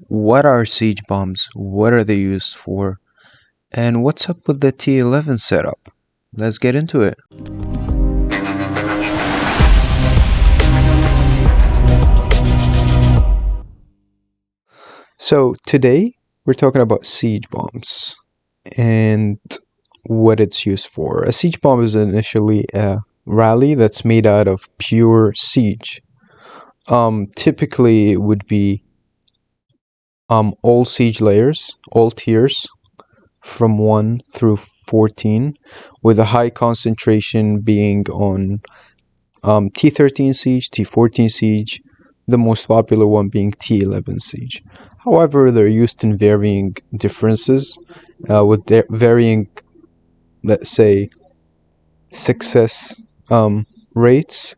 What are siege bombs? What are they used for? And what's up with the T11 setup? Let's get into it. So today we're talking about siege bombs and what it's used for. A siege bomb is initially a rally that's made out of pure siege. Typically it would be all siege layers, all tiers from 1 through 14, with a high concentration being on T13 siege, T14 siege, the most popular one being T11 siege. However, they're used in varying differences, with varying, let's say, success rates.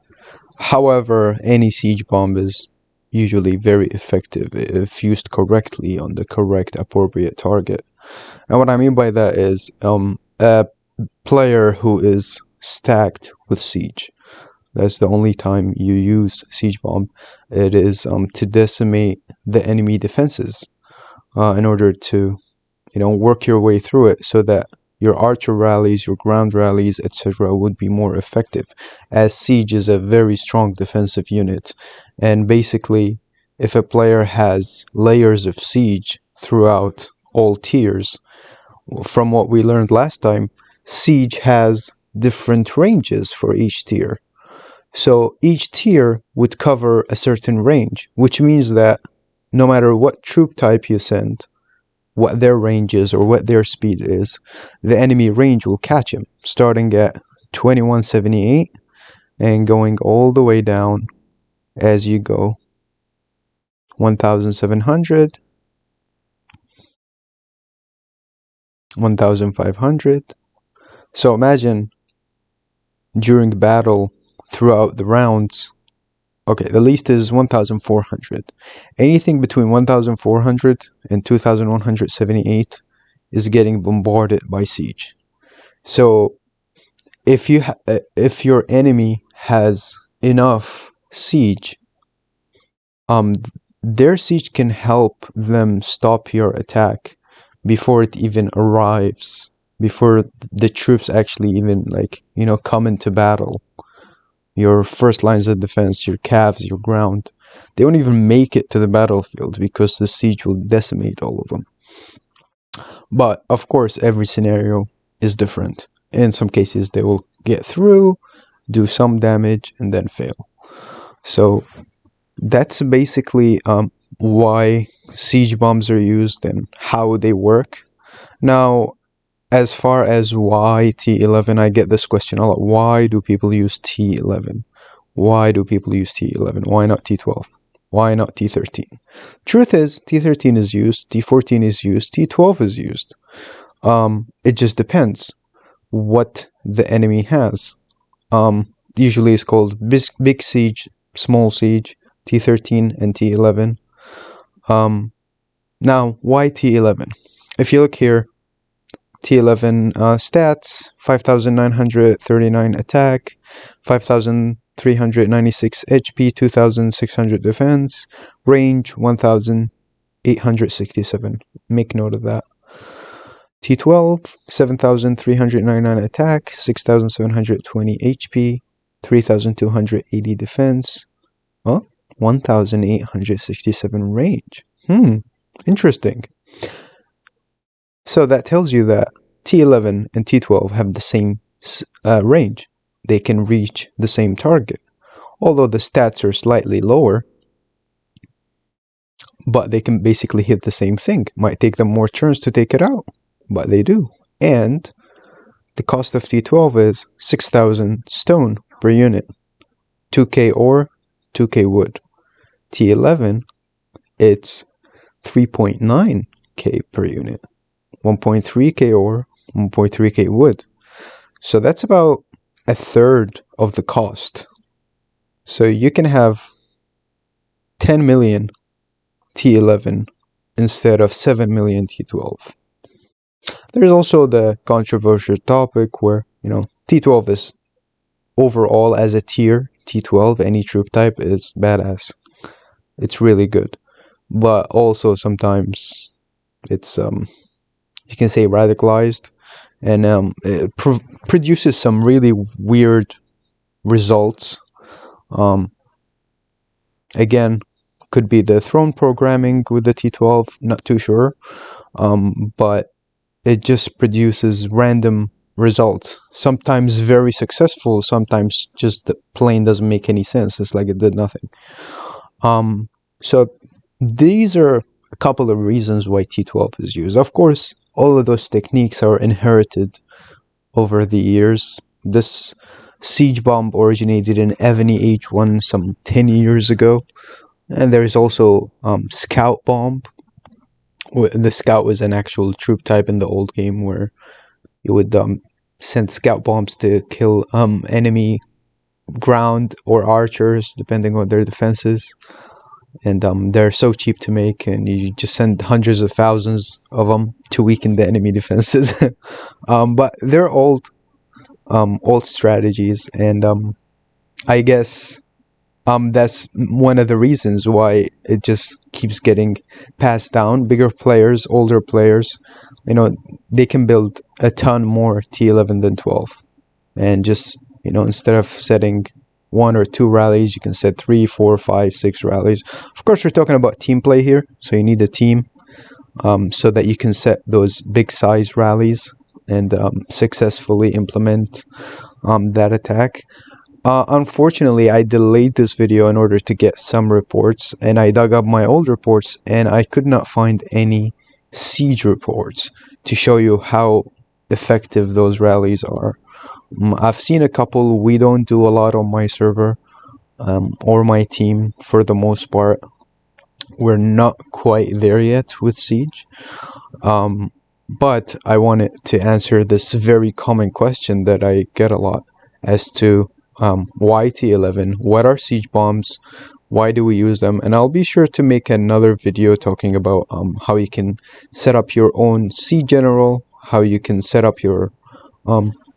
However, any siege bomb is usually very effective if used correctly on the correct appropriate target. And what I mean by that is a player who is stacked with siege. That's the only time you use siege bomb. It is to decimate the enemy defenses in order to work your way through it so that your archer rallies, your ground rallies, etc. would be more effective, as siege is a very strong defensive unit. And basically, if a player has layers of siege throughout all tiers, from what we learned last time, siege has different ranges for each tier. So each tier would cover a certain range, which means that no matter what troop type you send, what their range is or what their speed is, the enemy range will catch him, starting at 2178 and going all the way down as you go 1700, 1500. So imagine during battle throughout the rounds. Okay, the least is 1400. Anything between 1400 and 2178 is getting bombarded by siege. So if your enemy has enough siege, their siege can help them stop your attack before it even arrives, before the troops actually even come into battle. Your first lines of defense, your calves, your ground, they won't even make it to the battlefield because the siege will decimate all of them. But of course, every scenario is different. In some cases, they will get through, do some damage, and then fail. So that's basically why siege bombs are used and how they work. Now, as far as why T11, I get this question a lot. Why do people use T11? Why do people use T11? Why not T12? Why not T13? Truth is, T13 is used, T14 is used, T12 is used. It just depends what the enemy has. Usually it's called big siege, small siege, T13 and T11. Now, why T11? If you look here, T11 stats, 5,939 attack, 5,396 HP, 2,600 defense, range 1,867. Make note of that. T12, 7,399 attack, 6,720 HP, 3,280 defense, 1,867 range. Interesting. So that tells you that T11 and T12 have the same range. They can reach the same target. Although the stats are slightly lower, but they can basically hit the same thing. Might take them more turns to take it out, but they do. And the cost of T12 is 6,000 stone per unit. 2k ore, 2k wood. T11, it's 3.9k per unit. 1.3k ore, 1.3k wood. So that's about a third of the cost. So you can have 10 million T11 instead of 7 million T12. There's also the controversial topic where, T12 is overall as a tier, T12, any troop type is badass. It's really good. but also sometimes it's you can say radicalized, and it produces some really weird results. Um, Again, could be the throne programming with the T12, not too sure. But it just produces random results. Sometimes very successful, sometimes just the plain doesn't make any sense. It's like it did nothing. So these are a couple of reasons why T12 is used. Of course, all of those techniques are inherited over the years. This siege bomb originated in Evony H1 some 10 years ago. And there is also Scout Bomb. The Scout was an actual troop type in the old game where you would send Scout Bombs to kill enemy ground or archers, depending on their defenses. And they're so cheap to make, and you just send hundreds of thousands of them to weaken the enemy defenses. But they're old strategies, and I guess that's one of the reasons why it just keeps getting passed down. Bigger players, older players, they can build a ton more T11 than 12, and just instead of setting 1 or 2 rallies, you can set 3, 4, 5, 6 rallies. Of course, we're talking about team play here, so you need a team so that you can set those big size rallies and successfully implement that attack. Unfortunately, I delayed this video in order to get some reports, and I dug up my old reports, and I could not find any siege reports to show you how effective those rallies are. I've seen a couple. We don't do a lot on my server or my team for the most part. We're not quite there yet with siege. But I wanted to answer this very common question that I get a lot as to why T11, what are siege bombs, why do we use them, and I'll be sure to make another video talking about how you can set up your own siege general, how you can set up your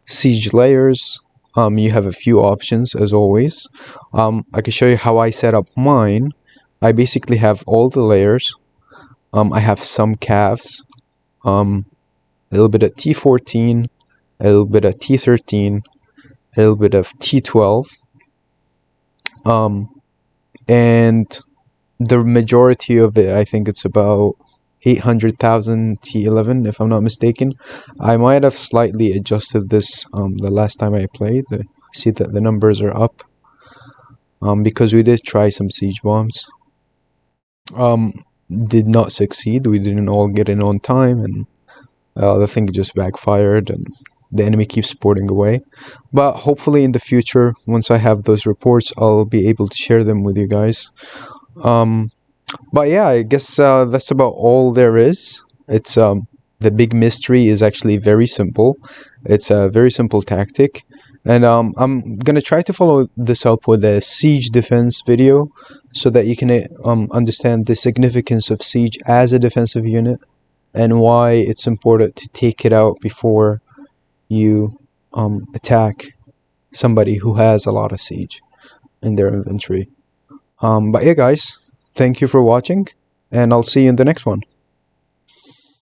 siege layers. You have a few options as always. I can show you how I set up mine. I basically have all the layers. I have some calves, a little bit of T14, a little bit of T13, a little bit of T12, and the majority of it, I think it's about 800,000 T11 if I'm not mistaken. I might have slightly adjusted this the last time I played. See that the numbers are up because we did try some siege bombs. Did not succeed. We didn't all get in on time, and the thing just backfired, and the enemy keeps porting away. But hopefully in the future, once I have those reports, I'll be able to share them with you guys. But yeah, I guess that's about all there is. It's the big mystery is actually very simple. It's a very simple tactic, and I'm gonna try to follow this up with a siege defense video so that you can understand the significance of siege as a defensive unit and why it's important to take it out before you attack somebody who has a lot of siege in their inventory. But yeah, guys, thank you for watching, and I'll see you in the next one.